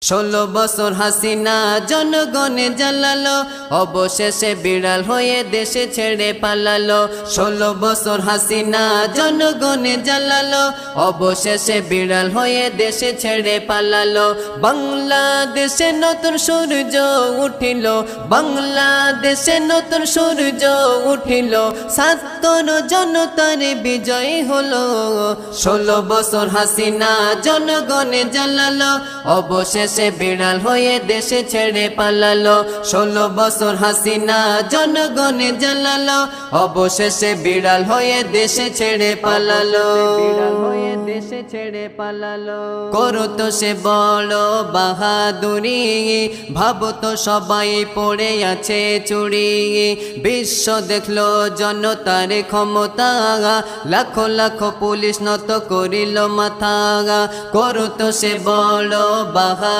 16 বছর হাসিনা জনগণে জ্বালালো, অবশেষে বিড়াল হয়ে দেশে ছেড়ে পালালো। 16 বছর হাসিনা জনগণে জ্বালালো, অবশেষে বিড়াল হয়ে দেশে ছেড়ে পালালো। বাংলাদেশে নতুন সূর্য উঠিল, বাংলাদেশে নতুন সূর্য উঠিল, ছাত্র জনতার বিজয় হলো। 16 বছর হাসিনা জনগণে জ্বালালো, অবশেষে বিড়াল হয়ে দেশে ছেড়ে পালালো। 16 বছর হাসিনা জনগণে জ্বালালো, অবশেষে বিড়াল হয়ে দেশে ছেড়ে পালালো। দেশে ছেড়ে পালালো। করতো সে বড় বাহাদুরি, ভাবতো সবাই পড়ে আছে চুরি। বিশ্ব দেখলো জনতার ক্ষমতা, লাখো লাখো পুলিশ নত করিল মাথা। করতো সে বড় বাহাদুরি,